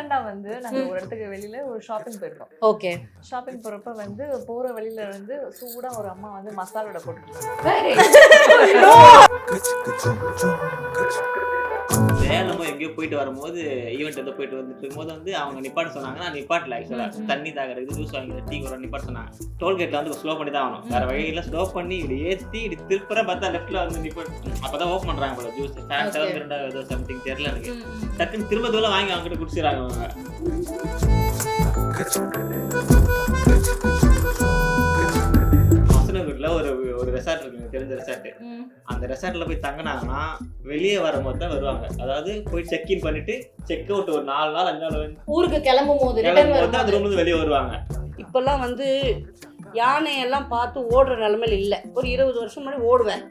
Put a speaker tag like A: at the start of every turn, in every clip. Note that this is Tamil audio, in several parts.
A: ரீசெண்டா வந்து நாங்க ஒரு இடத்துக்கு வெளியில ஒரு ஷாப்பிங் போயிருக்கோம்.
B: ஓகே.
A: ஷாப்பிங் போறப்ப வந்து போற வழியில வந்து சூடா ஒரு அம்மா வந்து மசாலா வடை போட்டுருக்காங்க.
C: சேலமோ எங்கேயோ போயிட்டு வரும்போது ஈவெண்ட் ஏதோ போயிட்டு வந்துட்டு இருக்கும்போது வந்து அவங்க நிப்பாட்ட சொன்னாங்க. நான் நிப்பாட்டல. ஆக்சுவலாக தண்ணி தாகிறது ஜூஸ் வாங்கி டீ கூட நிப்பாட்ட சொன்னாங்க. டோல்கேட்டில் வந்து ஸ்லோ பண்ணி தான் ஆகணும். வேறு வழியில் ஸ்லோ பண்ணி இப்படி ஏற்றி இப்படி திருப்புற பார்த்தா லெஃப்ட்டில் வந்து நிப்பாட்டு. அப்போ தான் ஓப்பன் பண்ணுறாங்க போல ஜூஸ். ஃபேன் 7 ஏதோ சம்திங் தெரியல எனக்கு. டக்குன்னு திரும்ப தூரம் வாங்கி அவங்ககிட்ட குடிச்சிடறாங்க அவங்க. ஒரு ரெசார்ட் இருக்குங்க, தெரிஞ்ச ரெசார்ட். அந்த ரெசார்ட்ல போய் தங்கினாங்கன்னா வெளியே வரும்போது தான் வருவாங்க. அதாவது போய் செக் இன் பண்ணிட்டு செக் அவுட் ஒரு 4 நாள் 5 நாள்
B: ஊருக்கு கிளம்பும் போது
C: அந்த ரூம்ல இருந்து வெளியே வருவாங்க.
D: இப்பெல்லாம் வந்து யானையெல்லாம் பார்த்து ஓடுற நிலைமையில இல்லை. ஒரு 20 வருஷம் முன்னாடி ஓடுவேன்.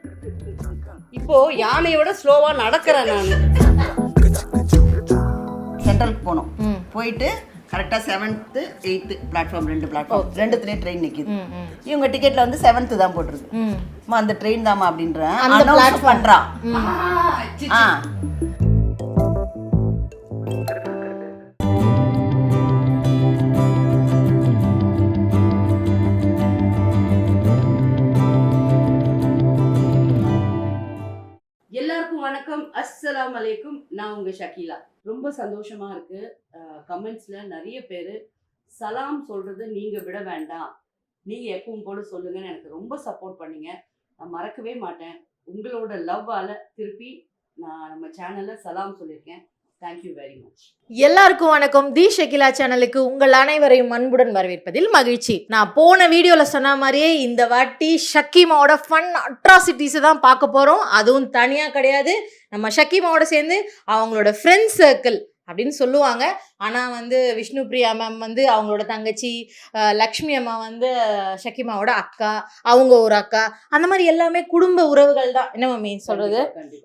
D: இப்போ யானையை விட ஸ்லோவா நடக்கிறேன் நான்.
E: சென்ட்ரலுக்கு போனோம். போயிட்டு கரெக்டாக 7th 8th platform 2 platform 2த்துலேயே train நிற்கிது. இவங்க டிக்கெட்டில் வந்து 7th தான் போட்டிருக்கு. அந்த ட்ரெயின் தாமா அப்படின்றேன். அந்த பிளாட்ஃபார்ம் பண்ணுறான்.
D: எல்லாருக்கும் வணக்கம், அஸ்ஸலாமு அலைக்கும். நான் உங்க ஷக்கீலா. ரொம்ப சந்தோஷமா இருக்கு. கமெண்ட்ஸ்ல நிறைய பேர் சலாம் சொல்றது நீங்க விட வேண்டாம், நீங்க எப்பவும் போல சொல்லுங்கன்னு எனக்கு ரொம்ப சப்போர்ட் பண்ணீங்க. நான் மறக்கவே மாட்டேன். உங்களோட லவ்வால திருப்பி நான் நம்ம சேனல்ல சலாம் சொல்லியிருக்கேன். Thank you very much.
B: எல்லாருக்கும் வணக்கம். தி ஷக்கீலா சேனலுக்கு உங்கள் அனைவரையும் அன்புடன் வரவேற்பதில் மகிழ்ச்சி. நான் போன வீடியோவில் சொன்ன மாதிரியே இந்த வாட்டி ஷக்கீமாவோட ஃபன் அட்ராசிட்டிஸ் தான் பார்க்க போகிறோம். அதுவும் தனியாக கிடையாது, நம்ம ஷக்கீமாவோட சேர்ந்து அவங்களோட ஃப்ரெண்ட் சர்க்கிள் அப்படின்னு சொல்லுவாங்க. ஆனால் வந்து விஷ்ணு பிரியா மேம் வந்து அவங்களோட தங்கச்சி, லக்ஷ்மி அம்மா வந்து ஷக்கீமாவோட அக்கா, அவங்க ஒரு அக்கா, அந்த மாதிரி எல்லாமே குடும்ப உறவுகள் தான். என்ன மம்மி சொல்கிறது?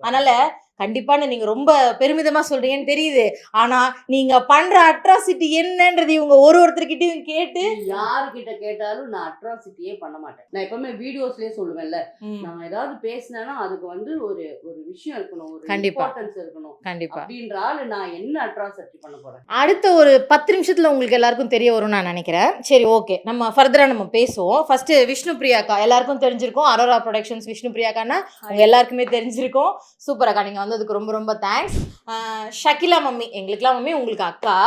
B: அதனால் கண்டிப்பான நீங்கள் ரொம்ப பெருமிதமாக சொல்கிறீங்கன்னு தெரியுது. ஆனால் நீங்கள் பண்ணுற அட்ராசிட்டி என்னன்றது இவங்க ஒருத்தர்கிட்டையும் கேட்டு,
D: யாருக்கிட்ட கேட்டாலும் நான் அட்ராசிட்டியே பண்ண மாட்டேன். நான் எப்பவுமே வீடியோஸ்லேயே சொல்லுவேன்ல, நான் ஏதாவது பேசினேன்னா அதுக்கு வந்து ஒரு விஷயம் இருக்கணும், ஒரு இம்பார்ட்டன்ஸ் இருக்கணும்.
B: கண்டிப்பாக
D: அப்படின்ற ஆளு நான் என்ன அட்ராசிட்டி பண்ண போகிறேன்?
B: அடுத்த ஒரு 10 நிமிஷத்தில் உங்களுக்கு எல்லாருக்கும் தெரிய வரும்னு நான் நினைக்கிறேன். சரி, ஓகே, நம்ம ஃபர்தராக நம்ம பேசுவோம். ஃபர்ஸ்ட்டு விஷ்ணு பிரியாக்கா எல்லாருக்கும் தெரிஞ்சிருக்கும். அரோரா ப்ரொடக்ஷன்ஸ் விஷ்ணு பிரியாக்கானா அவங்க எல்லாருக்குமே தெரிஞ்சிருக்கும். சூப்பர் அக்கா, நீங்கள் வந்ததுக்கு ரொம்ப ரொம்ப தேங்க்ஸ். ஷக்கீலா மம்மி, எங்களுக்குலாம் மம்மி, உங்களுக்கு அக்கா.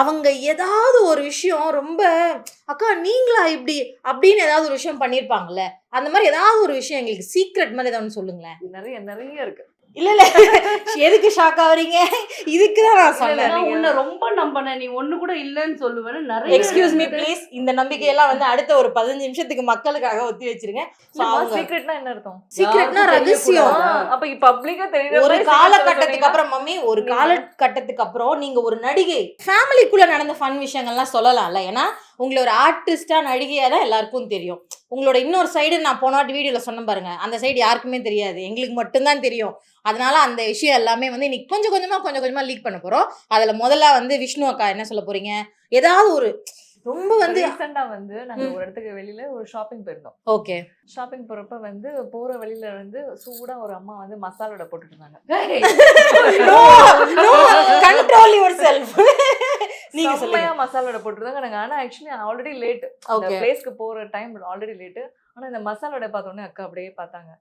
B: அவங்க ஏதாவது ஒரு விஷயம் ரொம்ப அக்கா நீங்களா இப்படி அப்படின்னு ஏதாவது ஒரு விஷயம் பண்ணியிருப்பாங்கல்ல, அந்த மாதிரி ஏதாவது ஒரு விஷயம் எங்களுக்கு சீக்ரெட் மாதிரி ஏதாவது சொல்லுங்களேன்.
A: நிறைய இருக்கு.
B: இல்ல எதுக்கு ஷாக் ஆவறீங்க? இதுக்கு தான் நான் சொன்னேன்.
D: உன்னை ரொம்ப நம்பினேன், நீ ஒண்ணு கூட இல்லன்னு சொல்லுவேன்னு நிறைய.
B: எக்ஸ்கியூஸ் மீ ப்ளீஸ், இந்த நம்பிக்கையெல்லாம் வந்து அடுத்த ஒரு 15 நிமிஷத்துக்கு மக்களுக்காக ஒத்தி வச்சிருங்க.
A: சீக்ரெட்னா என்ன அர்த்தம்?
B: சீக்ரெட்னா ரகசியம்.
A: அப்ப பப்ளிக்கா தெரியற
B: ஒரு காலகட்டத்துக்கு அப்புறம் மம்மி, ஒரு காலகட்டத்துக்கு அப்புறம் நீங்க ஒரு நடிகை, ஃபேமிலிக்குள்ள நடந்த ஃபன் விஷயங்கள்லாம் சொல்லலாம்ல. ஏன்னா உங்களை ஒரு ஆர்டிஸ்டா நடிகையா தான் எல்லாருக்கும் தெரியும். உங்களோட இன்னொரு சைடு நான் போன வாட்டி வீடியோல சொன்ன பாருங்க, அந்த சைடு யாருக்குமே தெரியாது, எங்களுக்கு மட்டும்தான் தெரியும். அதனால அந்த விஷயம் எல்லாமே வந்து இன்னைக்கு கொஞ்சம் கொஞ்சமா லீக் பண்ண போறோம். அதுல முதல்ல வந்து விஷ்ணு அக்கா என்ன சொல்ல போறீங்க? ஏதாவது ஒரு ரொம்ப வந்து
A: ரீசெண்டா வந்து நாங்க ஒரு இடத்துக்கு வெளியில ஒரு ஷாப்பிங் போயிருந்தோம்.
B: ஓகே.
A: ஷாப்பிங் போறப்ப வந்து போற வழியில வந்து சூடா ஒரு அம்மா வந்து மசாலா வடை போட்டுட்டு இருந்தாங்க.
B: Control yourself.
A: நீங்க சொல்லுங்க. மசாலா வடை போட்டுருந்தாங்க. நாங்க ஆனா ஆக்சுவலி ஆல்ரெடி லேட், அந்த பிளேஸ்க்கு போற டைம் ஆல்ரெடி லேட். ஆனா இந்த மசாலா வடை பார்த்த உடனே அக்கா அப்படியே பார்த்தாங்க.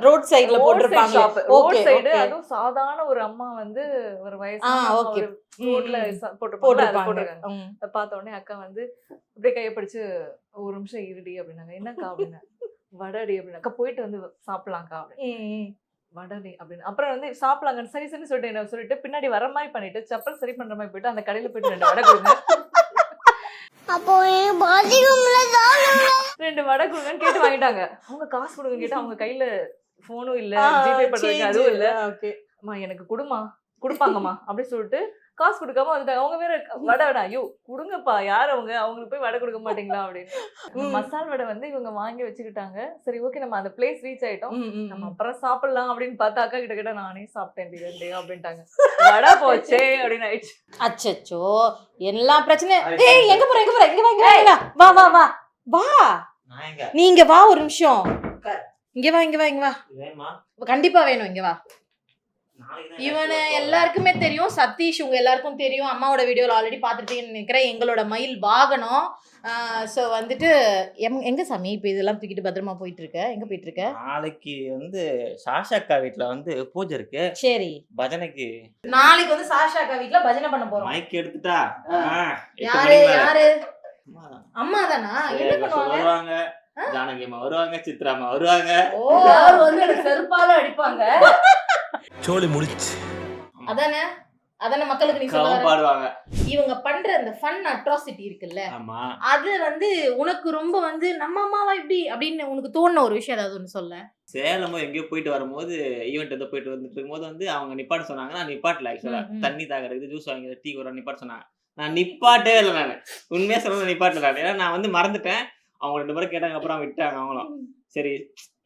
B: ரோட் சைடுல போட்டுருப்பாங்க.
A: ரோட் சைடு, அதுவும் சாதாரண ஒரு அம்மா வந்து ஒரு வயசான ரோட்ல போட்டுருப்பாங்க. பார்த்த உடனே அக்கா வந்து அப்படியே கையை பிடிச்சு ஒரு நிமிஷம் இருடி அப்படின்னாங்க. என்னக்கா அப்படின்னா, வடடி அப்படின்னு. அக்கா போயிட்டு வந்து சாப்பிடலாம்க்கா அப்படின்னு. வடடி அப்படின்னு. அப்புறம் வந்து சாப்பிடலாங்கன்னு சரி சொல்லிட்டு என்ன சொல்லிட்டு பின்னாடி வர மாதிரி பண்ணிட்டு செப்பல் சரி பண்ற மாதிரி போயிட்டு அந்த கடையில போயிட்டு 2 வடை கொடுங்க, 2 வடை கொடுங்கன்னு கேட்டு வாங்கிட்டாங்க. அவங்க காசு கொடுங்க கேட்டு அவங்க கையில போனும் இல்ல, ஜிபே பண்றதுக்கு அதுவும் இல்ல. அம்மா எனக்கு கொடுப்பாங்கம்மா அப்படின்னு சொல்லிட்டு காசு கொடுக்காம வந்துட்டாங்க. அவங்க வேற வடை ஐயோ கொடுங்கப்பா, யார் அவங்களுக்கு போய் வடை கொடுக்க மாட்டீங்களா அப்படின்னு. மசால் வடை வந்து இவங்க வாங்கி வச்சுக்கிட்டாங்க. சரி ஓகே, நம்ம அந்த பிளேஸ் ரீச் ஆயிட்டோம், நம்ம அப்புறம் சாப்பிடலாம் அப்படின்னு பார்த்தா அக்கா கிட்ட நானே சாப்பிட்டேன் அப்படின்ட்டாங்க. வடை போச்சே அப்படின்னு ஆயிடுச்சு.
B: அச்சோ, எல்லா பிரச்சனை. எங்க போற இங்க வா வா வா வா, நீங்க வா ஒரு நிமிஷம். இங்க வா கண்டிப்பா வேணும். இங்க வா. இவனை எல்லாருக்குமே தெரியும், சதீஷ் உங்க எல்லாருக்கும் தெரியும், அம்மாவோட வீடியோல ஆல்ரெடி பார்த்துட்டீங்கன்னு நினைக்கிறேன். எங்களோட மயில் வாகனம். ஸோ வந்துட்டு எங்க சாமி இப்போ இதெல்லாம் தூக்கிட்டு பத்திரமா போயிட்டு இருக்க? எங்க போயிட்டு இருக்க?
C: நாளைக்கு வந்து சாஷாக்கா வீட்ல வந்து பூஜை இருக்கு.
B: சரி,
C: பஜனைக்கு
B: நாளைக்கு வந்து சாஷாக்கா வீட்ல பஜனை பண்ண போறோம்.
C: மைக் எடுத்துட்டா
B: யாரு யாரு? அம்மா தானா? என்ன பண்ணுவாங்க?
C: வருவாங்க, ஜானகி அம்மா வருவாங்க, சித்ரா அம்மா வருவாங்க.
D: யார் வந்து எனக்கு செருப்பால அடிப்பாங்க.
F: சோலி முடிச்சு.
B: அதானே அதானே மக்களுக்கு நீ
C: கவம்
B: சொல்ல
C: பாடுவாங்க.
B: இவங்க பண்ற அந்த ஃபன் அட்ராசிட்டி இருக்குல்ல,
C: ஆமா,
B: அது வந்து உனக்கு ரொம்ப வந்து நம்ம அம்மாவா இப்படி அப்படின்னு உனக்கு தோணுன ஒரு விஷயம் ஏதாவது ஒன்று சொல்ல.
C: சேலமோ எங்கேயோ போயிட்டு வரும்போது ஈவெண்ட் ஏதோ போயிட்டு வந்துட்டு இருக்கும்போது வந்து அவங்க நிப்பாட்ட சொன்னாங்க. நான் நிப்பாட்டல. ஆக்சுவலா தண்ணி தாகிறது, ஜூஸ் வாங்கி டீ கூட நிப்பாட்ட சொன்னாங்க. நான் நிப்பாட்டே இல்லை. நான் உண்மையா சொல்ல நிப்பாட்டல. ஏன்னா நான் வந்து மறந்துட்டேன். அவங்க 2 முறை கேட்டாங்க, அப்புறம் விட்டாங்க அவங்களும். சரி,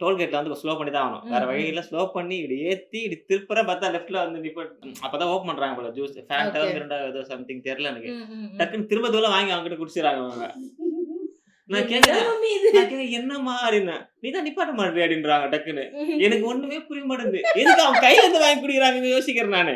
C: டோல்கேட்ல வந்து ஸ்லோ பண்ணி தான் ஆகணும், வேற வழியில ஸ்லோ பண்ணி இப்படி ஏத்தி இப்படி திருப்புற பார்த்தா லெஃப்ட்ல வந்து நிப்பாட்டு. அப்பதான் ஓப்பன் பண்றாங்க போல ஜூஸ், ஃபேண்டா ஏதோ சம்திங் தெரியல எனக்கு. டக்குன்னு திரும்ப தூரம் வாங்கி அவங்க கிட்ட குடிச்சிடறாங்க அவங்க. நான் கேட்கிறேன் என்னம்மா அப்படின்னா, நீதான் நிப்பாட்ட மாட்டே அப்படின்றாங்க டக்குன்னு. எனக்கு ஒண்ணுமே புரிய மாட்டேங்குது. எதுக்கு அவங்க கையில இருந்து வாங்கி குடிக்கிறாங்கன்னு யோசிக்கிறேன் நானு.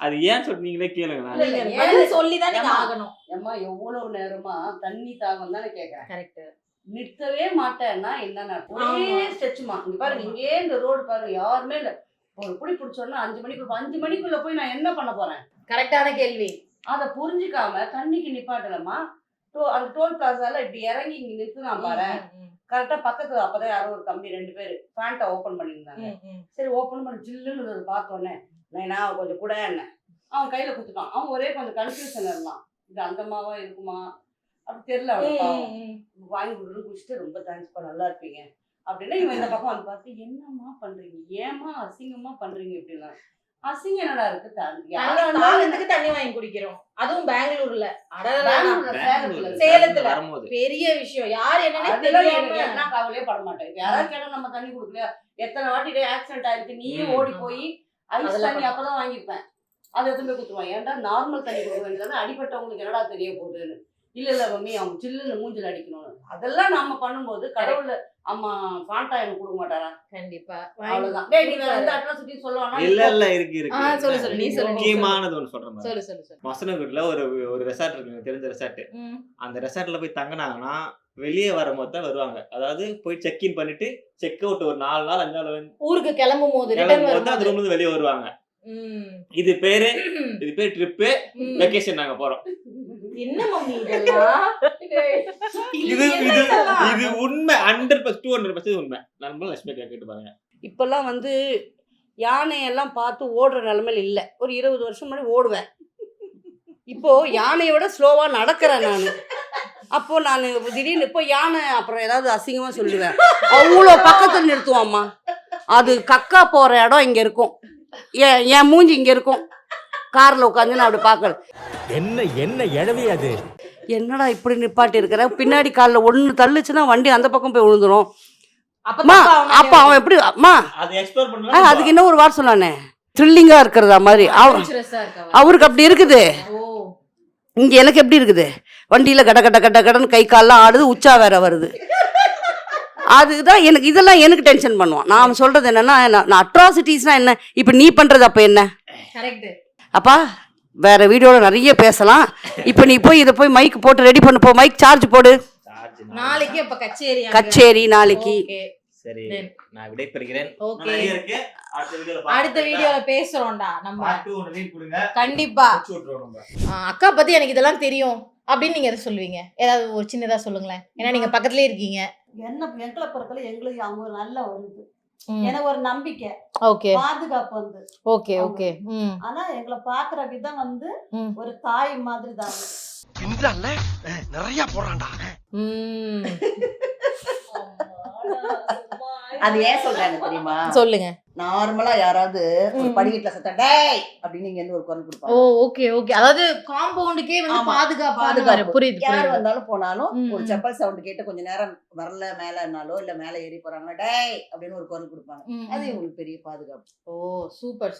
C: அது ஏன் சொல்லிட்டு நீங்களே கேளுங்க.
B: சொல்லிதான் நீங்க ஆகணும்.
D: அம்மா எவ்வளவு நேரமா தண்ணி தாகம் தானே கேக்குறேன்.
B: கரெக்ட்.
D: நிறுத்தவே மாட்டேன்னா என்ன ஒரே ஸ்ட்ரெச்சுமா. இங்க பாருங்க, இங்கே இந்த ரோடு பாருங்க, யாருமே இல்ல. ஒரு புடி பிடிச்சோன்னா 5 மணிக்குள்ள போய் நான் என்ன பண்ண போறேன்?
B: கரெக்டான கேள்வி.
D: அதை புரிஞ்சுக்காம தண்ணிக்கு நிப்பாட்டலமா. அந்த டோல் பிளாசால இப்படி இறங்கி இங்க நிறுத்தினா பாரு. கரெக்டா பக்கத்துல அப்பதான் யாரோ ஒரு தம்பி 2 பேரு பேண்ட்டை ஓபன் பண்ணியிருந்தாங்க. சரி, ஓபன் பண்ணி ஜில்லுன்னு பார்த்தோன்னே நான் கொஞ்சம் கூட என்ன அவன் கையில குத்துட்டான். அவன் ஒரே கொஞ்சம் கன்ஃபியூஷன் இருந்தான். இது அந்தமாவா இருக்குமா அப்படி தெரியல. அவனுக்கு வாங்கி கொடுன்னு குடிச்சிட்டு ரொம்ப தேங்க்ஸ்ப்பா, நல்லா இருப்பீங்க அப்படின்னா இவன் இந்த பக்கம் வந்து பார்த்து என்னம்மா பண்றீங்க, ஏமா அசிங்கமா பண்றீங்க அப்படின்னா. அசிங்கம் என்னடா இருக்கு?
B: தண்ணி வாங்கி குடிக்கிறோம், அதுவும் பெங்களூர்ல.
C: சேலத்துல வரும்போது
B: பெரிய விஷயம். யார்
D: என்ன கவலையே பட மாட்டேன். யாராவது கேட்டா நம்ம தண்ணி கொடுக்கலையா? எத்தனை வாட்டி ஆக்சிடென்ட் ஆயிருக்கு, நீயும் ஓடி போய் ஐஸ் தண்ணி அப்பதான் வாங்கியிருப்பேன். அதை எடுத்து போய் குத்துருவான். ஏன்டா நார்மல் தண்ணி கொடுக்க வேண்டியதானே, அடிப்பட்டவங்களுக்கு என்னடா தெரிய போகுதுன்னு. இல்ல மம்மி அவங்க சில்லுன்னு மூஞ்சில் அடிக்கணும். அதெல்லாம் நம்ம பண்ணும்போது கடவுள் அம்மா பாண்டா எனக்கு கொடுக்க மாட்டாரா?
B: கண்டிப்பா.
D: அவ்வளவுதான். டேய், நீ வேற எந்த அட்ராசிட்டி சொல்லலாம்?
C: இல்ல இருக்கு.
B: சொல்லு நீ சொல்லு.
C: முக்கியமானது ஒன்று சொல்றேன்.
B: சொல்லு.
C: மசனகுட்ல ஒரு ரெசார்ட் இருக்கு, எனக்கு தெரிஞ்ச ரெசார்ட். அந்த ரெசார்ட்ல போய் தங்கினாங்கன்னா வெளியே வரும்போது தான் வருவாங்க. அதாவது போய் செக் இன் பண்ணிட்டு செக் அவுட் ஒரு 4 நாள் 5 நாள்
B: ஊருக்கு கிளம்பும் போது
C: அந்த ரூம்ல இருந்து வெளியே வருவாங்க. இது பேரு ட்ரிப்பு, வெக்கேஷன் நாங்க போறோம்.
B: என்ன மம்மி இதெல்லாம்?
C: இது உண்மை. 100% 200% உண்மை. நம்ம லட்சுமி கேட்டு பாருங்க.
D: இப்பெல்லாம் வந்து யானையெல்லாம் பார்த்து ஓடுற நிலைமையில இல்லை. ஒரு 20 வருஷம் முன்னாடி ஓடுவேன். இப்போ யானையை விட ஸ்லோவா நடக்கிறேன் நான். அப்போ நான் திடீர்னு இப்போ யானை அப்புறம் ஏதாவது அசிங்கமா சொல்லுவேன். அவ்வளோ பக்கத்தில் நிறுத்துவாம்மா. அது கக்கா போற இடம் இங்க இருக்கும், என் மூஞ்சி இங்க இருக்கும். கார்ல உட்காந்து நான் அப்படி பார்க்கல.
F: என்ன எழவே அது?
D: என்னடா இப்படி நிப்பாட்டி இருக்கிற? பின்னாடி காலில் ஒன்று தள்ளுச்சுன்னா வண்டி அந்த பக்கம் போய் விழுந்துரும். அப்ப அவன் எப்படி அம்மா அதுக்கு என்ன ஒரு வார்த்தை சொன்னானே, த்ரில்லிங்கா இருக்கிறதா மாதிரி. அவருக்கு அப்படி இருக்குது. இங்க எனக்கு எப்படி இருக்குது? வண்டியில கட கட கட கடன்னு கை கால்லாம் ஆடுது, உச்சா வேற வருது. அதுதான் எனக்கு, இதெல்லாம் எனக்கு டென்ஷன் பண்ணுவான். நான் சொல்றது என்னன்னா, நான் அட்ராசிட்டிஸ்னா என்ன, இப்ப நீ பண்றது அப்ப என்ன? அப்பா வேற வீடியோல நிறைய பேசலாம். இப்ப நீ போய் இதை போய் மைக் போட்டு ரெடி பண்ணு. போ, மைக் சார்ஜ் போடு.
B: நாளைக்கு அப்ப
D: கச்சேரி நாளைக்கு.
C: சரி, நான் விடைபெறுகிறேன்.
B: அடுத்த வீடியோல பேசுறோம்டா நம்ம. கண்டிப்பா. அக்கா பத்தி எனக்கு இதெல்லாம் தெரியும் அப்படின்னு நீங்க எதை சொல்லுவீங்க? ஏதாவது ஒரு சின்னதா சொல்லுங்களேன். ஏன்னா நீங்க பக்கத்துலயே இருக்கீங்க.
G: எங்களை பொறுத்தவரை எங்களுக்கு அவங்க நல்ல ஒரு இது, எனக்கு ஒரு நம்பிக்கை, பாதுகாப்பு வந்து.
B: ஓகே.
G: ஆனா எங்களை பாக்குற விதம் வந்து ஒரு தாய் மாதிரி தான்.
F: நிறைய போறான்டா.
E: அது ஏன் சொல்றாங்க தெரியுமா?
B: சொல்லுங்க.
E: நார்மலா யாராவது ஒரு படிக்கட்டுல சத்தம் டேய் அப்படின்னு இங்க இருந்து ஒரு குரல் கொடுப்பாங்க.
B: ஓகே. அதாவது காம்பவுண்டுக்கே வந்து பாதுகாப்பு. புரியுது.
E: யார் வந்தாலும் போனாலும் ஒரு செப்பல் சவுண்ட் கேட்டு கொஞ்ச நேரம் வரல மேலனாலோ இல்ல மேல ஏறி போறாங்கன்னா டேய் அப்படின்னு ஒரு குரல் கொடுப்பாங்க. அது இவங்களுக்கு பெரிய பாதுகாப்பு.
B: சூப்பர்.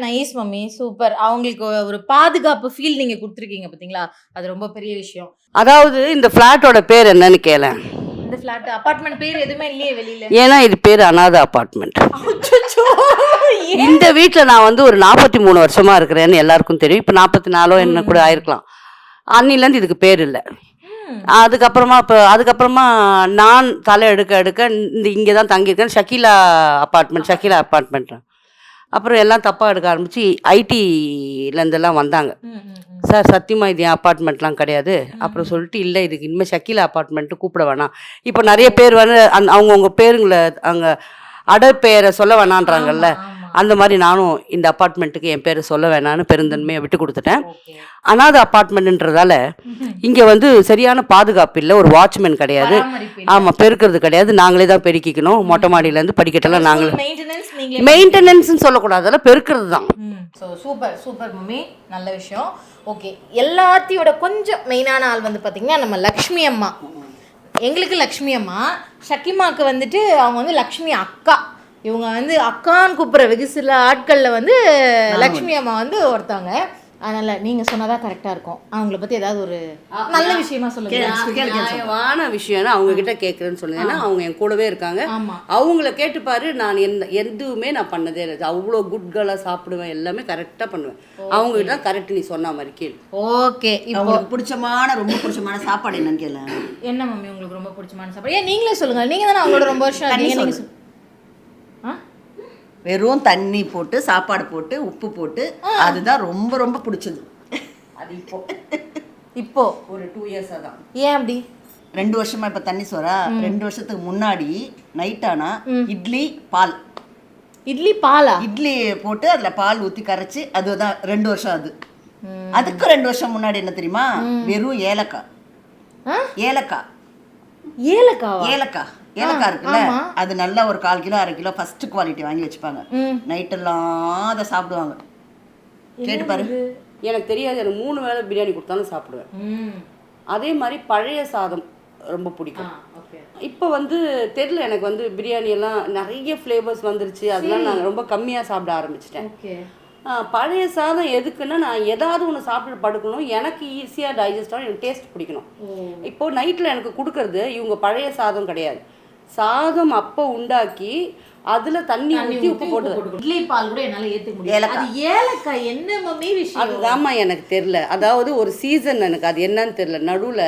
B: Nice mummy, super. அவங்களுக்கு ஒரு பாதுகாப்பு ஃபீல் நீங்க கொடுத்துருக்கீங்க பாத்தீங்களா? அது ரொம்ப பெரிய விஷயம்.
D: அதாவது இந்த பிளாட்டோட பேர் என்னன்னு கேளேன்.
B: இந்த ஃபிளாட் அபார்ட்மெண்ட் பேர் எதுவுமே இல்லையே வெளியில?
D: ஏன்னா இது பேர் அனாதை அப்பார்ட்மெண்ட்.
B: அச்சச்சோ, ஏன்?
D: இந்த வீட்டில் நான் வந்து ஒரு 43 வருஷமா இருக்கிறேன்னு எல்லாருக்கும் தெரியும். இப்போ 44 என்ன கூட ஆயிருக்கலாம். அன்னிலேருந்து இதுக்கு பேர் இல்லை. அதுக்கப்புறமா நான் தலை எடுக்க இந்த இங்கே தான் தங்கியிருக்கேன், ஷக்கீலா அப்பார்ட்மெண்ட். அப்புறம் எல்லாம் தப்பாக எடுக்க ஆரம்பிச்சு ஐடிலேருந்தெல்லாம் வந்தாங்க. சார் சத்தியமாக இது என் அப்பார்ட்மெண்ட்லாம் கிடையாது. அப்புறம் சொல்லிட்டு இல்லை இதுக்கு இனிமேல் ஷக்கீலா அப்பார்ட்மெண்ட்டு கூப்பிட வேணாம். இப்போ நிறைய பேர் வந்து அவங்கவுங்க பேருங்களை அங்கே அடற்பெயரை சொல்ல வேணான்றாங்கல்ல, அந்த மாதிரி நானும் இந்த அப்பார்ட்மெண்ட்டுக்கு என் பேரை சொல்ல வேணான்னு பெருந்தன்மையை விட்டு கொடுத்துட்டேன். அனாதை அப்பார்ட்மெண்ட்ன்றதால இங்கே வந்து சரியான பாதுகாப்பு இல்லை, ஒரு வாட்ச்மேன் கிடையாது, ஆமாம் பெருக்கிறது கிடையாது, நாங்களே தான் பெருக்கிக்கணும். மொட்டை மாடியிலேருந்து படிக்கட்டெல்லாம் நாங்களே, மெயின்டெனன்ஸ்னு சொல்லக்கூடாது, அதெல்லாம் பெருக்கிறது தான்.
B: ஸோ சூப்பர் மம்மி, நல்ல விஷயம். ஓகே, எல்லாத்தையோட கொஞ்சம் மெயினான ஆள் வந்து பார்த்திங்கன்னா நம்ம லக்ஷ்மி அம்மா. எங்களுக்கு லக்ஷ்மி அம்மா, ஷக்கிமாவுக்கு வந்துட்டு அவங்க வந்து லக்ஷ்மி அக்கா. இவங்க வந்து அக்கான்னு கூப்பிட்ற வெகு சில ஆட்களில் வந்து லக்ஷ்மி அம்மா வந்து ஒருத்தவங்க. அதனால் நீங்கள் சொன்னதான் கரெக்டாக இருக்கும். அவங்கள பற்றி ஏதாவது ஒரு நல்ல விஷயமா சொல்லுங்கள்.
D: நியாயமான விஷயம்னா அவங்கக்கிட்ட கேட்குறேன்னு சொன்னேன். ஏன்னா அவங்க என் கூடவே இருக்காங்க. அவங்கள கேட்டுப்பாரு, நான் எதுவுமே நான் பண்ணதே இல்லை. அவ்வளோ குட் கேர்ளாக சாப்பிடுவேன், எல்லாமே கரெக்டாக பண்ணுவேன். அவங்ககிட்ட தான் கரெக்ட் நீ சொன்ன மாதிரி கேளு.
B: ஓகே,
E: உங்களுக்கு ரொம்ப பிடிச்சமான சாப்பாடு என்னன்னு கேளு.
B: என்ன மம்மி உங்களுக்கு ரொம்ப பிடிச்சமான சாப்பாடு? ஏன் நீங்களே சொல்லுங்கள், நீங்கள் தானே அவங்களோட ரொம்ப வருஷம். நீங்கள்
E: வெறும் தண்ணி போட்டு சாப்பாடு போட்டு உப்பு போட்டு அதுதான் ரொம்ப ரொம்ப பிடிச்சது. அது
B: இப்போ
E: ஒரு 2 இயர்ஸாக தான்.
B: ஏன் அப்படி?
E: 2 வருஷமா இப்போ தண்ணி சோறா. 2 வருஷத்துக்கு முன்னாடி நைட்டானா இட்லி பாலா இட்லி போட்டு அதில் பால் ஊற்றி கரைச்சி, அதுதான் 2 வருஷம். அதுக்கு 2 வருஷம் முன்னாடி என்ன தெரியுமா, வெறும் ஏலக்காய் இருக்குல்ல, அது நல்லா ஒரு 1/4 கிலோ 1/2 கிலோ ஃபர்ஸ்ட் குவாலிட்டி வாங்கி வச்சுப்பாங்க. நைட்டெல்லாம் அதை சாப்பிடுவாங்க. கேட்டு பாரு.
D: எனக்கு தெரியாது, எனக்கு 3 வேளை பிரியாணி கொடுத்தாலும் சாப்பிடுவேன். அதே மாதிரி பழைய சாதம் ரொம்ப பிடிக்கும். இப்போ வந்து தெரியல, எனக்கு வந்து பிரியாணி எல்லாம் நிறைய ஃப்ளேவர்ஸ் வந்துருச்சு, அதெல்லாம் நான் ரொம்ப கம்மியாக சாப்பிட ஆரம்பிச்சிட்டேன். பழைய சாதம் எதுக்குன்னா, நான் ஏதாவது ஒன்று சாப்பிட்டு படுக்கணும், எனக்கு ஈஸியாக டைஜஸ்ட் ஆகும், எனக்கு டேஸ்ட் பிடிக்கணும். இப்போது நைட்டில் எனக்கு கொடுக்கறது இவங்க பழைய சாதம் கிடையாது, சாதம் அப்போ உண்டாக்கி அதில் தண்ணி ஊற்றி உப்பு போட்டு
B: இட்லி பால் கூட என்னால் ஏற்றுக்க முடியல. அது ஏலக்காய் என்ன மம்மி விஷயம்?
D: அதுதாம்மா எனக்கு தெரில. அதாவது ஒரு சீசன் எனக்கு அது என்னன்னு தெரில. நடுவில்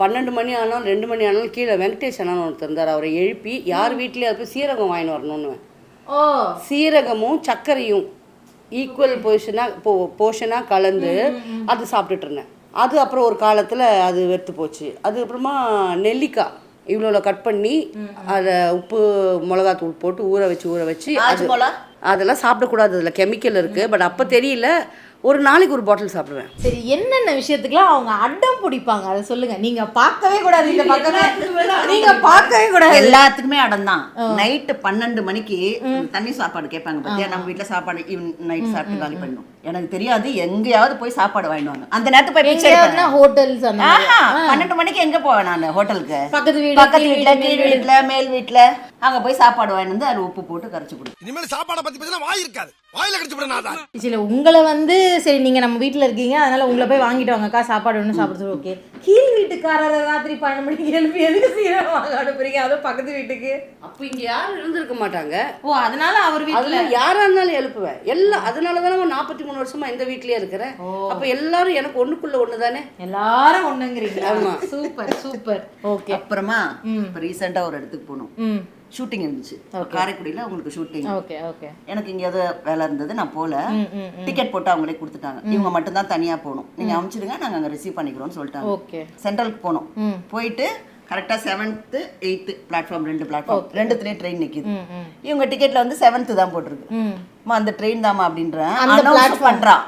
D: 12 மணி ஆனாலும் 2 மணி ஆனாலும் கீழே வெங்கடேஷனான்னு ஒருத்தர் இருந்தார், அவரை எழுப்பி யார் வீட்லேயே அது போய் சீரகம் வாங்கின்னு வரணுன்னு. சீரகமும் சர்க்கரையும் ஈக்குவல் போர்ஷனாக கலந்து அது சாப்பிட்டுட்டு இருந்தேன். அது அப்புறம் ஒரு காலத்தில் அது வெறுத்து போச்சு. அதுக்கப்புறமா நெல்லிக்காய் இவ்வளோ கட் பண்ணி அதை உப்பு மிளகாத்தூள் போட்டு ஊற வச்சு அதெல்லாம் சாப்பிடக்கூடாது, அதில் கெமிக்கல் இருக்குது. பட் அப்போ தெரியல, ஒரு நாளைக்கு ஒரு பாட்டில் சாப்பிடுவேன்.
B: சரி, என்னென்ன விஷயத்துக்குலாம் அவங்க அடம் பிடிப்பாங்க அதை சொல்லுங்க. நீங்க பார்க்கவே கூடாது, இந்த பக்கமே நீங்க பார்க்கவே கூடாது.
E: எல்லாத்துக்குமே அடம் தான். நைட்டு 12 மணிக்கு தண்ணி சாப்பாடு கேட்பாங்க. பத்தியா, நம்ம வீட்டுல சாப்பாடு நைட் சாப்பிட்டு காலி பண்ணணும். எனக்கு தெரியாது, எங்கேயாவது போய் சாப்பாடு வாங்கிடுவாங்க. அந்த நேரத்துக்கு போய்
B: ஹோட்டல்ஸ்
E: 12 மணிக்கு எங்க போவேன் நான் ஹோட்டலுக்கு?
B: பக்கத்து
E: வீட்டுல கீழ் வீட்டுல மேல் வீட்டுல அங்க போய் சாப்பாடு வாங்கி வந்து அது உப்பு போட்டு கரைச்சு கொடு.
F: இனிமேல் சாப்பாடை பத்தி பேசினா வாய் இருக்காது, வாயில கடிச்சு விடனாதான்.
B: சரி, உங்களை வந்து சரி நீங்க நம்ம வீட்டுல இருக்கீங்க, அதனால உங்களை போய் வாங்கிட்டு வாங்கக்கா சாப்பாடு ஒன்று சாப்பிடுறது. ஓகே, கீழ் வீட்டுக்காரரை ராத்திரி 12 மணிக்கு எழுப்பி எதுக்கு சீரகம் வாங்க அனுப்புறீங்க, அதுவும் பக்கத்து வீட்டுக்கு?
D: அப்போ இங்க யாரும் இருந்திருக்க மாட்டாங்க.
B: ஓ, அதனால அவர் வீட்டுல
D: யாரா இருந்தாலும் எழுப்புவேன் எல்லாம். அதனாலதான் 43 வருஷமா இந்த வீட்லயே இருக்கிறேன். அப்ப எல்லாரும் எனக்கு ஒண்ணுக்குள்ள ஒண்ணுதானே,
B: எல்லாரும் ஒண்ணுங்கிறீங்க. ஆமா, சூப்பர். ஓகே,
E: அப்புறமா ரீசெண்டா ஒரு இடத்துக்கு போனோம், ஷூட்டிங் இருந்துச்சு காரைக்குடியில். உங்களுக்கு ஷூட்டிங். எனக்கு இங்கே ஏதோ வேலை இருந்தது, நான் போகல. டிக்கெட் போட்டு அவங்களே கொடுத்துட்டாங்க. இவங்க மட்டும் தான் தனியாக போகணும், நீங்கள் அனுப்பிச்சிடுங்க, நாங்கள் அங்கே ரிசீவ் பண்ணிக்கிறோம்னு சொல்லிட்டாங்க. சென்ட்ரலுக்கு போனோம். போயிட்டு கரெக்டாக 7th 8th platform 2 platform 2த்துலேயே train நிற்கிது. இவங்க டிக்கெட்டில் வந்து 7th தான் போட்டிருக்கு. அந்த ட்ரெயின் தாமா அப்படின்றேன் அனௌன்ஸ் பண்ணுறான்.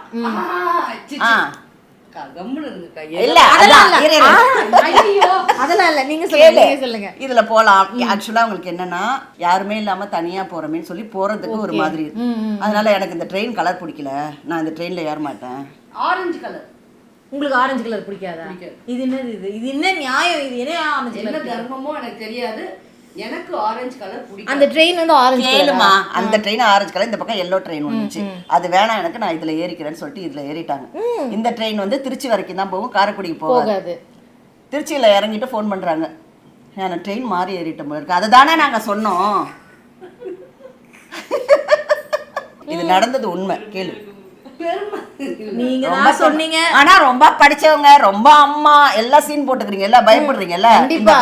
E: இதுல போலாம். ஆக்சுவலா உங்களுக்கு என்னன்னா, யாருமே இல்லாம தனியா போறமேன்னு சொல்லி போறதுக்கு ஒரு மாதிரி இருக்கு. அதனால எனக்கு இந்த ட்ரெயின் கலர் பிடிக்கல, நான் இந்த ட்ரெயின்ல ஏற மாட்டேன்.
D: Orange colour.
B: உங்களுக்கு ஆரஞ்சு கலர் பிடிக்காதா? இது என்னது? இது என்ன நியாயம்? இது என்ன ஆரஞ்சு கலர்
D: தர்மமோ எனக்கு தெரியாது. எனக்கு ஆரஞ்சு கலர் பிடிக்கும்.
B: அந்த ட்ரெயின் வந்து ஆரஞ்சு
E: கலர்மா, அந்த ட்ரெயின் ஆரஞ்சு கலர். இந்த பக்கம் எல்லோ ட்ரெயின் வந்துச்சு. அது வேணாம் எனக்கு, நான் இதுல ஏறிக்கிறேன்னு சொல்லிட்டு இதுல ஏறிட்டாங்க. இந்த ட்ரெயின் வந்து திருச்சி வரைக்கும் தான் போகும், காரைக்குடிக்கு போகாது. திருச்சியில இறங்கிட்டு ஃபோன் பண்றாங்க, நான் ட்ரெயின் மாறி ஏறிட்டோம் போல இருக்கு. அதை தானே நாங்கள் சொன்னோம். இது நடந்தது உண்மை, கேளு.
B: நீங்க தான் சொன்னீங்க.
E: ஆனா ரொம்ப படிச்சவங்க, ரொம்ப அம்மா எல்லாம் சீன் போட்டுக்கிறீங்க, எல்லாம் பயப்படுறீங்கல்ல.
B: கண்டிப்பா.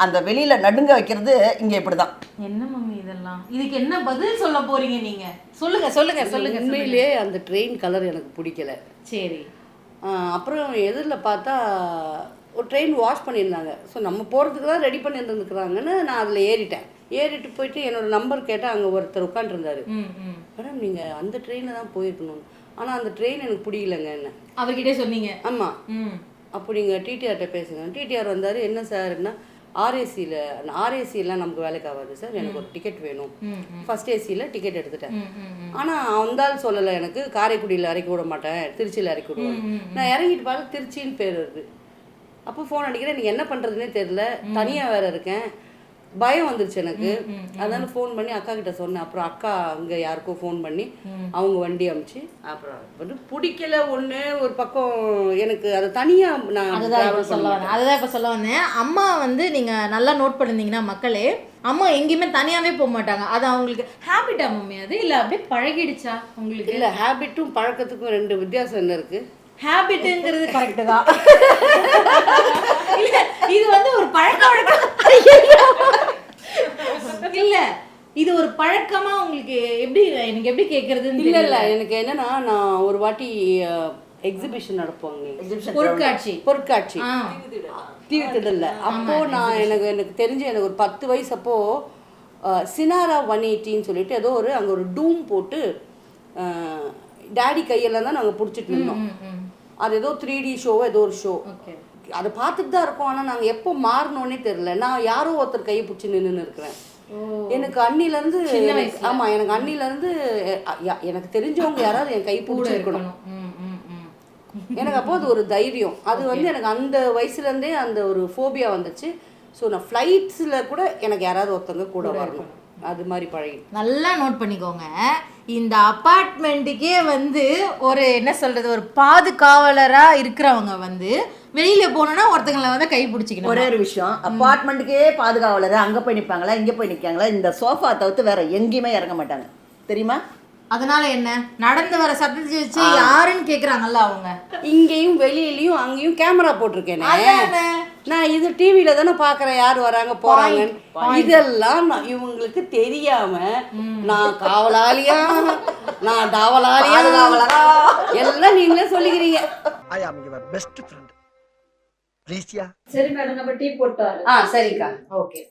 E: அந்த வெளியில நடுங்க வைக்கிறது இங்க இப்படிதான்.
B: என்ன மம்மி இதெல்லாம்? இதுக்கு என்ன பதில் சொல்ல போறீங்க நீங்க? சொல்லுங்க சொல்லுங்க சொல்லுங்க.
D: உண்மையிலேயே அந்த ட்ரெயின் கலர் எனக்கு பிடிக்கல.
B: சரி.
D: அப்புறம் எதிரில் பார்த்தா ஒரு ட்ரெயின் வாஷ் பண்ணியிருந்தாங்க. ஸோ நம்ம போகிறதுக்கு தான் ரெடி பண்ணியிருந்துருக்குறாங்கன்னு நான் அதில் ஏறிட்டு போயிட்டு என்னோட நம்பர் கேட்டால் அங்கே ஒருத்தர் உட்காந்துருந்தாரு. மேடம் நீங்கள் அந்த ட்ரெயினில் தான் போயிருக்கணும், ஆனால் அந்த ட்ரெயின் எனக்கு பிடிக்கலங்க. என்ன
B: அவர்கிட்டே சொன்னீங்க?
D: ஆமாம். அப்போ நீங்கள் டிடிஆர்கிட்ட பேசுங்க. டிடிஆர் வந்தார். என்ன சார்னா ஆர்ஏசியில் நமக்கு வேலைக்கு ஆகாது சார், எனக்கு ஒரு டிக்கெட் வேணும். ஃபர்ஸ்ட் ஏசியில் டிக்கெட் எடுத்துட்டேன். ஆனால் வந்தாலும் சொல்லலை எனக்கு, காரைக்குடியில் இறக்கி விட மாட்டேன், திருச்சியில் இறக்கி விடுவேன். நான் இறங்கிட்டு பார்த்தா திருச்சின்னு பேர் வருது. அப்போ ஃபோன் அடிக்கிறேன், நீங்கள் என்ன பண்ணுறதுனே தெரில, தனியாக வேறு இருக்கேன், பயம் வந்துருச்சு எனக்கு. அதனால ஃபோன் பண்ணி அக்கா கிட்ட சொன்னேன். அப்புறம் அக்கா அங்கே யாருக்கோ ஃபோன் பண்ணி அவங்க வண்டி அமிச்சு, அப்புறம் வந்து பிடிக்கல. ஒன்று ஒரு பக்கம் எனக்கு அது தனியாக நான்
B: அதுதான் இப்போ சொல்ல வந்தேன். அம்மா வந்து நீங்கள் நல்லா நோட் பண்ணிருந்தீங்கன்னா மக்களே, அம்மா எங்கேயுமே தனியாகவே போக மாட்டாங்க. அது அவங்களுக்கு ஹேபிட்டா மம்மி அது, இல்லை அப்படியே பழகிடுச்சா உங்களுக்கு?
D: இல்லை, ஹேபிட்டும் பழக்கத்துக்கும் 2 வித்தியாசம் என்ன இருக்குது.
B: ஹேபிட்டுங்கிறது கரெக்டு தான். இல்லை இது வந்து ஒரு பழக்க வழக்கம். இல்லை இது ஒரு பழக்கமா உங்களுக்கு எப்படி, எனக்கு எப்படி கேட்கறது?
D: இல்லை எனக்கு என்னன்னா, நான் ஒரு வாட்டி எக்ஸிபிஷன் நடப்பாங்க, பொருட்காட்சி தீவித்திடல. அப்போ நான் எனக்கு தெரிஞ்சு எனக்கு ஒரு 10 வயசு அப்போ சினாரா 180ன்னு சொல்லிட்டு ஏதோ ஒரு அங்கே ஒரு டூம் போட்டு டேடி கையெல்லாம் தான் நாங்கள் பிடிச்சிட்டு இருந்தோம். அது ஏதோ 3D ஷோவோ ஏதோ ஒரு ஷோ. அதை பார்த்துட்டு தான் இருக்கோம். ஆனால் நாங்கள் எப்போ மாறினோன்னே தெரியல. நான் யாரோ ஒருத்தர் கையை பிடிச்சி நின்றுன்னு இருக்கிறேன். எனக்கு அன்னிலேருந்து, ஆமாம் எனக்கு அன்னிலேருந்து எனக்கு தெரிஞ்சவங்க யாராவது என் கை பிடிச்சிருக்கணும். எனக்கு அப்போ அது ஒரு தைரியம். அது வந்து எனக்கு அந்த வயசுலேருந்தே அந்த ஒரு ஃபோபியா வந்துச்சு. ஸோ நான் ஃப்ளைட்ஸில் கூட எனக்கு யாராவது ஒருத்தவங்க கூட வரணும், அது மாதிரி பழகி.
B: நல்லா நோட் பண்ணிக்கோங்க. இந்த அப்பார்ட்மெண்ட்டுக்கே வந்து ஒரு என்ன சொல்றது, ஒரு பாதுகாவலரா இருக்கிறவங்க வந்து வெளியில போனோம்னா ஒருத்தங்களை வந்து கை பிடிச்சிக்கணும்.
E: ஒரே ஒரு விஷயம், அப்பார்ட்மெண்ட்டுக்கே பாதுகாவலர் அங்கே போய் நிற்பாங்களா, இங்கே போய் நிற்காங்களா, இந்த சோஃபா தவிர்த்து வேற எங்கேயுமே இறங்க மாட்டாங்க தெரியுமா?
B: அதனால என்ன, நடந்து வர சத்தத்தை வச்சு யாருன்னு கேக்குறாங்கல்ல அவங்க.
D: இங்கேயும் வெளியிலயும் அங்கேயும் கேமரா போட்டிருக்கேனே நான், இது டிவியில தானே பாக்குறேன் யார் வராங்க போறாங்கன்னு. இதெல்லாம் இவங்களுக்கு தெரியாம நான் காவலாளியா, நான் டாவலாளியா, எல்லாம் நீங்களே சொல்லிக்கிறீங்க.
F: ஐ அம் யுவர் பெஸ்ட் ஃப்ரெண்ட் ப்ளீஸ்யா.
G: சரி மேடம், நம்ம டீ போட்டாரு.
D: சரிக்கா,
B: ஓகே.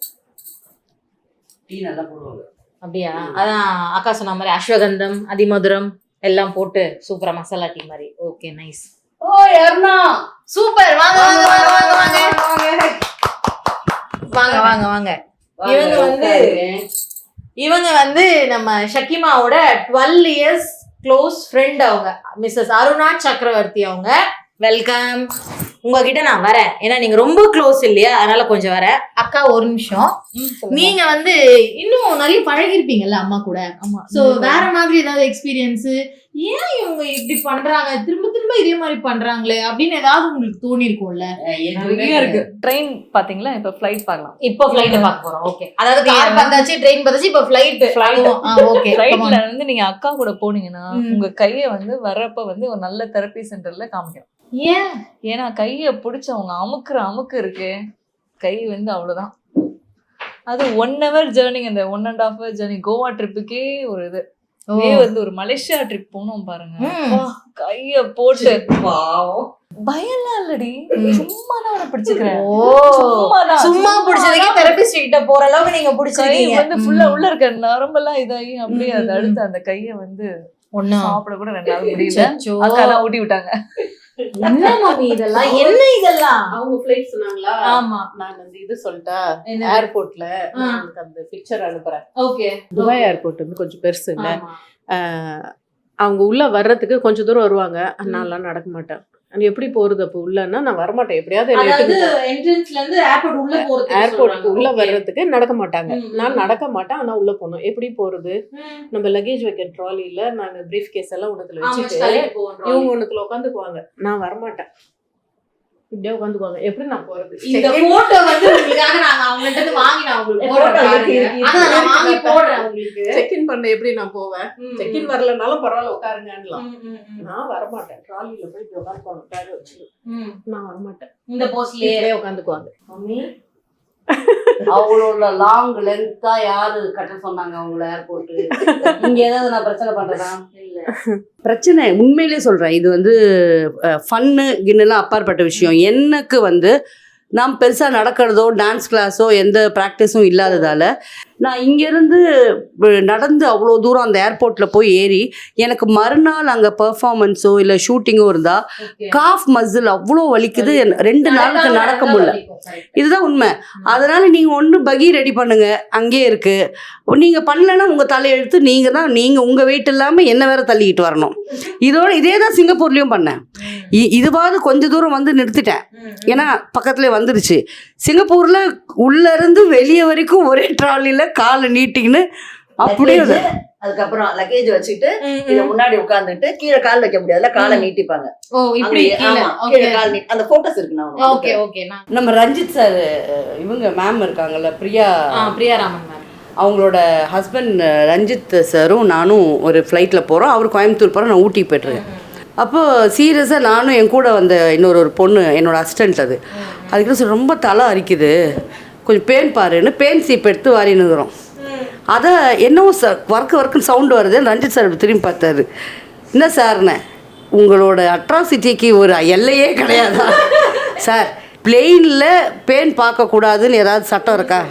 D: டீ நல்லா போடுவாங்க.
B: அப்படியா? அதான் அக்கா சொன்ன மாதிரி அஸ்வகந்தம், அதிமதுரம் எல்லாம் போட்டு சூப்பரா மசாலா டீ மாதிரி. Okay, nice.
D: ஓ யாருனா
B: சூப்பர். வாங்க வாங்க வாங்க வாங்க வாங்க வாங்க. இவங்க வந்து நம்ம ஷக்கிமாவோட 12 years க்ளோஸ் ஃப்ரெண்ட். அவங்க மிஸ்ஸஸ் அருணா சக்கரவர்த்தி. அவங்க வெல்கம். உங்ககிட்ட நான் வரேன், ஏன்னா நீங்க ரொம்ப க்ளோஸ் இல்லையா, அதனால கொஞ்சம் வரேன். அக்கா ஒரு நிமிஷம், நீங்க வந்து இன்னும் நிறைய பழகிருப்பீங்கல்ல அம்மா கூட. சோ வேற மாதிரி ஏதாவது எக்ஸ்பீரியன்ஸ், ஏன் இவங்க இப்படி பண்றாங்க, திரும்ப திரும்ப இதே மாதிரி பண்றாங்களே அப்படின்னு ஏதாவது உங்களுக்கு தோணி இருக்கும்ல?
A: நிறைய இருக்கு. ட்ரெயின் பாத்தீங்களா, இப்ப ஃபிளைட் பார்க்கலாம்.
B: இப்போ ஃபிளைட் பார்க்க போறோம். ஓகே, அதாவது கார் பார்த்தாச்சு, ட்ரெயின் பார்த்தாச்சு, இப்போ ஃபிளைட். ஓகே,
A: ஃபிளைட்ல வந்து நீங்க அக்கா கூட போனீங்கன்னா உங்க கையை வந்து வர்றப்ப வந்து ஒரு நல்ல தெரப்பி சென்டர்ல காமிக்கணும். ஏன்னா கைய பிடிச்ச அவங்க அமுக்கு இருக்கு, கை வந்து அவ்வளவுதான். அது 1 hour ஜேர்னி, அந்த 1.5 hour ஜேர்னி கோவா ட்ரிப்புக்கே ஒரு இது. வந்து ஒரு மலேசியா ட்ரிப் போனோம் பாருங்க, கைய போட்டு பயம்லாம் இல்லடி, சும்மா தான் அவனை பிடிச்சுக்கிறேன்.
B: சும்மா பிடிச்சதுக்கே தெரபிஸ்ட் கிட்ட போற அளவுக்கு நீங்க பிடிச்சிருக்கீங்க.
A: வந்து ஃபுல்லா உள்ள இருக்க நரம்பெல்லாம் இதாகி அப்படியே அது அடுத்து அந்த கைய வந்து ஒண்ணும் சாப்பிட கூட 2 நாள் முடியல. அக்கா எல்லாம் ஊட்டி விட்டாங்க.
B: என்ன மம்மி இதெல்லாம், என்ன இதெல்லாம்?
H: அவங்க ஃபிளைட் சொன்னாங்களா?
B: ஆமா,
H: நான் வந்து இது சொல்லிட்டா, ஏர்போர்ட்ல அந்த பிக்சர் அனுப்புறேன்.
B: ஓகே,
H: துபாய் ஏர்போர்ட் வந்து கொஞ்சம் பெருசு இல்ல, அவங்க உள்ள வர்றதுக்கு கொஞ்சம் தூரம் வருவாங்க, நான்லாம் நடக்க மாட்டேன். எப்படி போறது அப்ப உள்ளன்னா, நான் வரமாட்டேன். எப்படியாவது ஏர்போர்ட்டுக்கு உள்ள வர்றதுக்கு நடக்க மாட்டாங்க, நான் நடக்க மாட்டேன். ஆனா உள்ள போகணும். எப்படி போறது, நம்ம லக்கேஜ் வைக்கிற ட்ராலில நாங்க பிரீஃப் கேஸ் எல்லாம் உணத்துல வச்சுட்டு இவங்க உணத்துல உட்காந்துக்குவாங்க, நான் வரமாட்டேன். இப்படியே உட்காந்துக்குவாங்க. எப்படி நான் போறது?
B: இந்த போட்டோ வந்து உங்களுக்காக நாங்க அவங்கள்ட்ட இருந்து வாங்கி நான் உங்களுக்கு போடுறேன் பாருங்க. அதான் நான் வாங்கி போடுறேன் உங்களுக்கு.
H: செக்இன் பண்ண எப்படி நான் போவேன்? செக்இன் வரலனாலும் பரவாயில்ல உட்காருங்கலாம். நான் வரமாட்டேன். ட்ராலில போய் இப்படி உட்காந்துக்குவாங்க பேர் வச்சு. நான் வரமாட்டேன்.
B: இந்த போஸ்ட்லயே
H: இப்படியே உட்காந்துக்குவாங்க.
D: மம்மி அவங்களோட லாங் லென்த்தா யாரு கட்ட சொன்னாங்க அவங்கள ஏர்போர்ட்? இங்க ஏதாவது நான் பிரச்சனை பண்றதா? இல்ல பிரச்சனை உண்மையிலே சொல்றேன். இது வந்து ஃபன்னு கின்னெல்லாம் அப்பாற்பட்ட விஷயம். எனக்கு வந்து நான் பெருசா நடக்கிறதோ டான்ஸ் கிளாஸோ எந்த ப்ராக்டிஸும் இல்லாததால நான் இங்கேருந்து நடந்து அவ்வளோ தூரம் அந்த ஏர்போர்ட்டில் போய் ஏறி எனக்கு மறுநாள் அங்கே பெர்ஃபார்மன்ஸோ இல்லை ஷூட்டிங்கோ இருந்தால் காஃப் மசில் அவ்வளோ வலிக்குது. 2 நாளுக்கு நடக்க முடியல. இதுதான் உண்மை. அதனால் நீங்கள் ஒன்று பகி ரெடி பண்ணுங்க, அங்கேயே இருக்குது. நீங்கள் பண்ணலைன்னா உங்கள் தலையெழுத்து நீங்கள் உங்கள் வெயிட் இல்லாமல் என்ன வேற தள்ளிக்கிட்டு வரணும். இதே தான் சிங்கப்பூர்லேயும் பண்ணேன். இதுவாவது கொஞ்ச தூரம் வந்து நிறுத்திட்டேன், ஏன்னா பக்கத்துலேயே வந்துருச்சு. சிங்கப்பூரில் உள்ளேருந்து வெளியே வரைக்கும் ஒரே ட்ராலியில் காலை நீட்டிங்கன்னு அப்படியே
E: அதுக்கப்புறம் லக்கேஜ் வச்சுட்டு இத முன்னாடி உட்கார்ந்துட்டு கீழே கால் வைக்க முடியாதுல, காலை நீட்டிப்பாங்க.
B: ஓ இப்படி
E: கீழே கால் நீட்டி அந்த போட்டோஸ் இருக்கு. நான்
B: ஓகே ஓகே.
D: நம்ம ரஞ்சித் சார் இவங்க மேம் இருக்காங்கல்ல, பிரியா
B: பிரியாராமன் மேம்,
D: அவங்களோட ஹஸ்பண்ட் ரஞ்சித் சாரும் நானும் ஒரு ஃப்ளைட்டில் போகிறோம். அவர் கோயம்புத்தூர் போகிறோம், நான் ஊட்டி போய்ட்டுருக்கேன். அப்போது சீரியஸாக நானும் என் கூட வந்த இன்னொரு பொண்ணு என்னோடய அசிஸ்டண்ட், அதுக்கு ரொம்ப தலை அரிக்குது, கொஞ்சம் பேன் பாருன்னு பேன் சீப் எடுத்து வாரினுக்கிறோம். அதை என்னவோ ஒர்க்குன்னு சவுண்டு வருது. ரஞ்சித் சார் திரும்பி பார்த்தாரு. என்ன சார்ண்ணே, உங்களோட அட்ராசிட்டிக்கு ஒரு எல்லையே கிடையாதா சார்? பிளெயினில் பேன் பார்க்கக்கூடாதுன்னு ஏதாவது சட்டம் இருக்கா?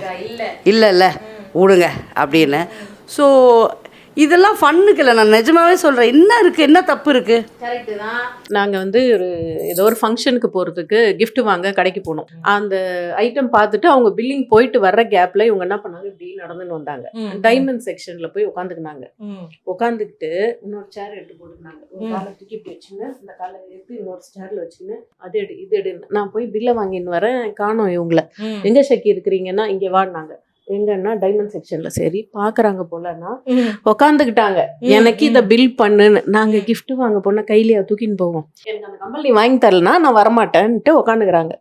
D: இல்லை விடுங்க அப்படின்னு. ஸோ இதெல்லாம் ஃபன்னுக்கு இல்லை, நான் நிஜமாவே சொல்கிறேன். என்ன இருக்குது, என்ன தப்பு இருக்குது?
B: கரெக்டு தான்.
H: நாங்கள் வந்து ஏதோ ஒரு ஃபங்க்ஷனுக்கு போகிறதுக்கு gift வாங்க கடைக்கு போனோம். அந்த ஐட்டம் பார்த்துட்டு அவங்க பில்லிங் போயிட்டு வர்ற கேப்பில் இவங்க என்ன பண்ணாங்க, இப்படி நடந்துன்னு வந்தாங்க. டைமண்ட் செக்ஷனில் போய் உட்காந்துக்கினாங்க. உட்காந்துக்கிட்டு இன்னொரு சேர் எடுத்து போட்டுக்கினாங்க. ஒரு காலை தூக்கி இப்படி வச்சுன்னு இந்த காலை எடுத்து இன்னொரு சேரில் வச்சுன்னு அது எடு இது எடுன்னு. நான் போய் பில்லை வாங்கின்னு வரேன், காணோம் இவங்கள. எங்கே ஷக்கி இருக்கிறீங்கன்னா இங்கே வாடினாங்க. எங்கன்னா டைமண்ட் செக்ஷன்ல. சரி பாக்குறாங்க போலன்னா உக்காந்துக்கிட்டாங்க. எனக்கு இதை பில் பண்ணுன்னு. நாங்க கிஃப்ட் வாங்க போனா கையிலேயே தூக்கின்னு போவோம். எனக்கு அந்த கம்பல் நீ வாங்கி தரலன்னா நான் வரமாட்டேன்ட்டு உக்காந்துக்கிறாங்க.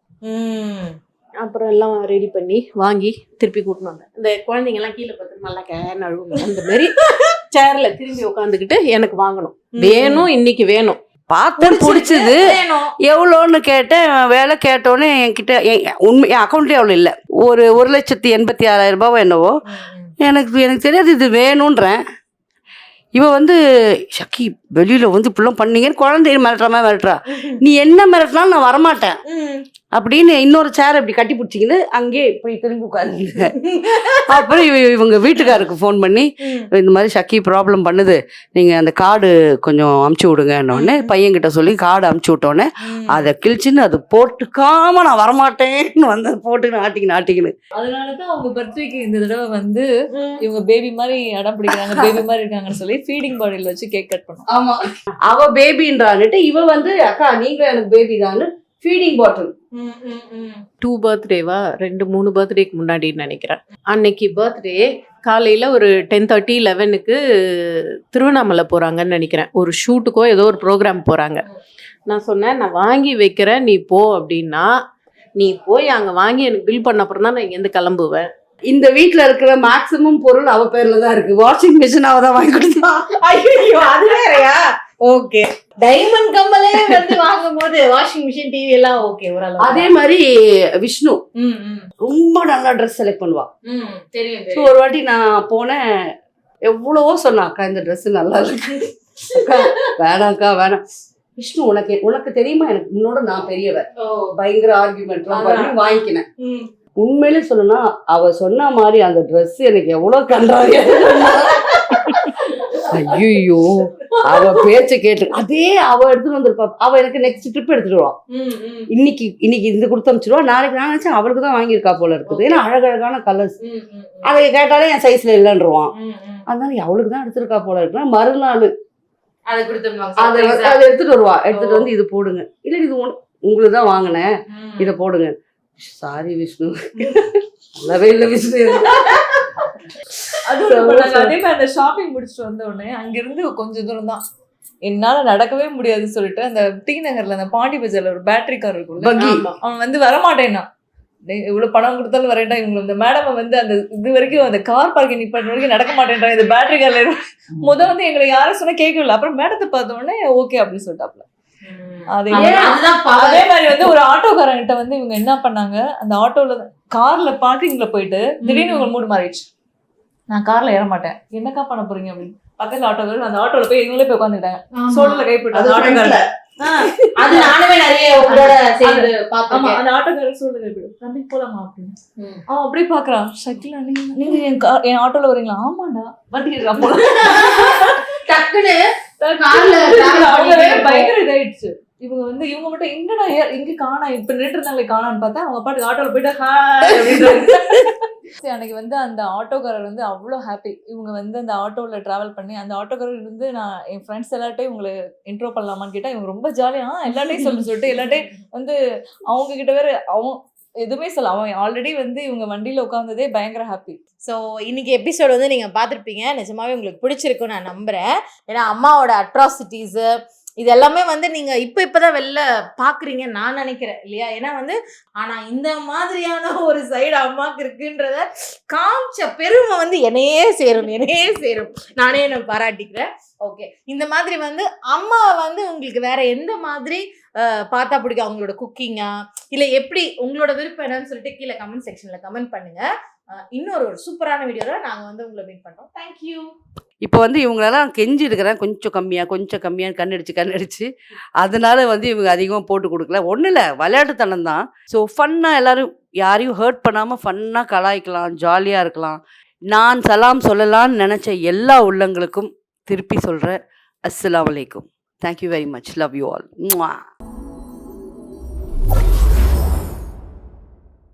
H: அப்புறம் எல்லாம் ரெடி பண்ணி வாங்கி திருப்பி கூட்டினு வந்தேன். இந்த குழந்தைங்க எல்லாம் கீழே பார்த்து நல்லா கேன்னு அழுவுங்க. அந்த மாதிரி சேர்ல திரும்பி உட்காந்துக்கிட்டு எனக்கு வாங்கணும், வேணும், இன்னைக்கு வேணும்.
D: பார்த்தேன், பிடிச்சது. எவ்வளோன்னு கேட்டேன். வேலை கேட்டோன்னே என்கிட்ட உண்மை என் அக்கௌண்ட்லேயே அவ்வளோ இல்லை. ஒரு 1,86,000 ரூபாவோ என்னவோ. எனக்கு தெரியாது, இது வேணுன்றேன். இவன் வந்து ஷக்கி வெளியில் வந்து இப்படிலாம் பண்ணீங்கன்னு குழந்தைய மிரட்டுறா. நீ என்ன மிரட்டினாலும் நான் வரமாட்டேன் அப்படின்னு இன்னொரு சேரை இப்படி கட்டி பிடிச்சிக்கின்னு அங்கேயே இப்படி திரும்பி உட்காந்து. அப்புறம் இவங்க வீட்டுக்காருக்கு ஃபோன் பண்ணி, இந்த மாதிரி ஷக்கி ப்ராப்ளம் பண்ணுது, நீங்கள் அந்த கார்டு கொஞ்சம் அமுச்சு விடுங்கன்னொடனே பையன்கிட்ட சொல்லி கார்டு அமுச்சு விட்டோன்னே அதை கிழிச்சின்னு அது போட்டுக்காம நான் வரமாட்டேன்னு வந்து போட்டுக்கின்னு ஆட்டிக்கின்னு.
A: அதனாலதான் அவங்க பர்த்டேக்கு இந்த தடவை வந்து இவங்க பேபி மாதிரி அடம் பிடிக்கிறாங்க, பேபி மாதிரி இருக்காங்கன்னு சொல்லி ஃபீடிங் பாட்டில் வச்சு கேக் கட் பண்ணோம்.
D: ஆமா, அவ பேபின்றான்னுட்டு இவ வந்து அக்கா நீங்க எனக்கு பேபி தான்னு ஃபீடிங் பாட்டில்.
H: 2 பர்த்டேவா 2-3 பர்த்டேக்கு முன்னாடி நினைக்கிறேன். அன்னைக்கு பர்த்டே காலையில் ஒரு 10:30 11க்கு திருவண்ணாமலை போகிறாங்கன்னு நினைக்கிறேன். ஒரு ஷூட்டுக்கோ ஏதோ ஒரு ப்ரோக்ராம் போகிறாங்க. நான் சொன்னேன், நான் வாங்கி வைக்கிறேன் நீ போ அப்படின்னா, நீ போய் அங்கே வாங்கி எனக்கு பில் பண்ண அப்புறம் தான் நான் இங்கேருந்து கிளம்புவேன்.
D: இந்த வீட்டில் இருக்கிற மேக்ஸிமம் பொருள் அவ பேர்ல தான் இருக்கு. வாஷிங் மிஷின் அவ தான் வாங்கி கொடுத்தா.
B: ஐயோ அது வேறயா? ஓகே. டைமண்ட் கம்மலே வந்து வாங்கும் போது வாஷிங் மிஷின், டிவி எல்லாம் ஓகே ஓரளவு.
D: அதே மாதிரி விஷ்ணு ரொம்ப நல்லா ட்ரெஸ் செலக்ட் பண்ணுவா.
B: தெரியும்.
D: ஒரு வாட்டி நான் போனேன், எவ்வளவோ சொன்னா, அக்கா இந்த ட்ரெஸ் நல்லா இருக்கு, அக்கா வேணாம்க்கா வேணாம். விஷ்ணு உனக்கு தெரியுமா, எனக்கு முன்னோட நான் பெரியவ, பயங்கர ஆர்குமெண்ட்லாம் பண்ணி வாங்கிக்கினேன். உண்மையிலே சொல்லணும்னா அவ சொன்ன மாதிரி அந்த ட்ரெஸ் எனக்கு எவ்வளவு கண்டாங்க. ஐயோ அவ பேச்ச கேட்டு அதே அவ எடுத்துட்டு வந்திருப்பா. அவ எனக்கு நெக்ஸ்ட் ட்ரிப் எடுத்துட்டு வருவா. இன்னைக்கு இந்த கொடுத்து அனுப்பிச்சிருவா. நாளைக்கு நான் நினைச்சேன் அவளுக்கு தான் வாங்கியிருக்கா போல இருக்குது. ஏன்னா அழகழகான கலர்ஸ். அதை கேட்டாலே என் சைஸ்ல இல்லைன்றான். அதனால அவளுக்கு தான் எடுத்திருக்கா போல இருக்குன்னா மறுநாள் அதை எடுத்துட்டு வருவா. எடுத்துட்டு வந்து இது போடுங்க, இல்ல இது உங்களுக்கு தான் வாங்கினேன், இதை போடுங்க. சாரி விஷ்ணு, நல்லாவே இல்லை விஷ்ணு.
A: அதே மாதிரி அந்த ஷாப்பிங் முடிச்சுட்டு வந்த உடனே அங்கிருந்து கொஞ்சம் தூரம் தான் என்னால நடக்கவே முடியாதுன்னு சொல்லிட்டு அந்த டி நகர்ல அந்த பாண்டி பஜார்ல ஒரு பேட்டரி கார் இருக்கும்ல,
H: ஆமா.
A: அவன் வந்து வரமாட்டேன்னா இவ்வளவு பணம் கொடுத்தாலும் வரேன்டா, இவங்க இந்த மேடம் வந்து அந்த இது வரைக்கும் அந்த கார் பார்க்கிங் நிப்பாட்ட வரைக்கும் நடக்க மாட்டேன்றாங்க, இந்த பேட்டரி கார்ல வந்து எங்களை யாரும் சொன்னா கேட்கல. அப்புறம் மேடத்தை பார்த்த உடனே ஓகே அப்படின்னு சொல்லிட்டாப்ல. அதே அதே மாதிரி வந்து ஒரு ஆட்டோக்காரங்கிட்ட வந்து இவங்க என்ன பண்ணாங்க, அந்த ஆட்டோல கார்ல பார்க்கிங்ல போயிட்டு திடீர்னு இவங்க மூடு மாறிடுச்சு. நான் கார்ல ஏற மாட்டேன், என்னக்கா பண்ண போறீங்க அப்படின்னு பக்கத்துல ஆட்டோக்காரர் அந்த ஆட்டோல போய் இவங்களே போய் உட்காந்துக்கிட்டாங்க. சோழல கை போட்டு ஆட்டோக்காரர்
B: அது நானுமே நிறைய உங்களோட சேர்ந்து பாத்துருக்கேன்.
A: அந்த ஆட்டோக்காரர் சோழல கை போட்டு தம்பி போலாமா அப்படின்னு அவன் அப்படியே பாக்குறான். ஷக்கிலா நீங்க என் ஆட்டோல வரீங்களா? ஆமாண்டா வண்டி போலாம்.
B: டக்குன்னு கார்ல
A: பயங்கர இதாயிடுச்சு. இவங்க வந்து இவங்க மட்டும் எங்கடா எங்க காணா இப்ப நின்று இருந்தாங்களே காணான்னு பார்த்தா அவங்க பாட்டு ஆட்டோல போயிட்டு ஹாய் அப்படின்னு. அன்னைக்கு வந்து அந்த ஆட்டோக்காரர் வந்து அவ்வளோ ஹாப்பி. இவங்க வந்து அந்த ஆட்டோல டிராவல் பண்ணி அந்த ஆட்டோக்காரர் வந்து நான் என் ஃப்ரெண்ட்ஸ் எல்லாட்டையும் இவங்களை இன்ட்ரோ பண்ணலாமான்னு கேட்டா இவங்க ரொம்ப ஜாலியா எல்லாட்டையும் சொல்லிட்டு எல்லாட்டையும் வந்து அவங்க கிட்ட வேற அவங்க எதுவுமே சொல்ல, அவன் ஆல்ரெடி வந்து இவங்க வண்டியில உட்கார்ந்ததே பயங்கர ஹாப்பி.
B: ஸோ இன்னைக்கு எபிசோடு வந்து நீங்கள் பார்த்துருப்பீங்க. நிஜமாவே உங்களுக்கு பிடிச்சிருக்குன்னு நான் நம்புகிறேன். ஏன்னா அம்மாவோட அட்ராசிட்டிஸு இது எல்லாமே வந்து நீங்கள் இப்போதான் வெளில பார்க்குறீங்கன்னு நான் நினைக்கிறேன் இல்லையா? ஏன்னா வந்து ஆனால் இந்த மாதிரியான ஒரு சைடு அம்மாவுக்கு இருக்குன்றத காமிச்ச பெருமை வந்து என்னையே சேரும். நானே என்னை பாராட்டிக்கிறேன். ஓகே, இந்த மாதிரி வந்து அம்மாவை வந்து உங்களுக்கு வேற எந்த மாதிரி பார்த்தா பிடிக்கும்? அவங்களோட குக்கிங்கா இல்லை எப்படி உங்களோட விருப்பம் என்னன்னு சொல்லிட்டு கீழே கமெண்ட் செக்ஷனில் கமெண்ட் பண்ணுங்கள். இன்னொரு ஒரு சூப்பரான வீடியோவில் நாங்கள் வந்து உங்களை மீட் பண்ணுறோம். தேங்க்யூ.
D: இப்போ வந்து இவங்களெல்லாம் கெஞ்சி இருக்கிறேன் கொஞ்சம் கம்மியாக கண்ணடிச்சு அதனால வந்து இவங்க அதிகமாக போட்டு கொடுக்கல. ஒன்றும் இல்லை, விளையாட்டுத்தனம் தான். ஸோ ஃபன்னாக எல்லோரும் யாரையும் ஹர்ட் பண்ணாமல் ஃபன்னாக கலாய்க்கலாம், ஜாலியாக இருக்கலாம். நான் சலாம் சொல்லலான்னு நினச்ச எல்லா உள்ளங்களுக்கும் திருப்பி சொல்கிறேன், அஸ்ஸலாமு அலைக்கும். Thank you very much. Love you all.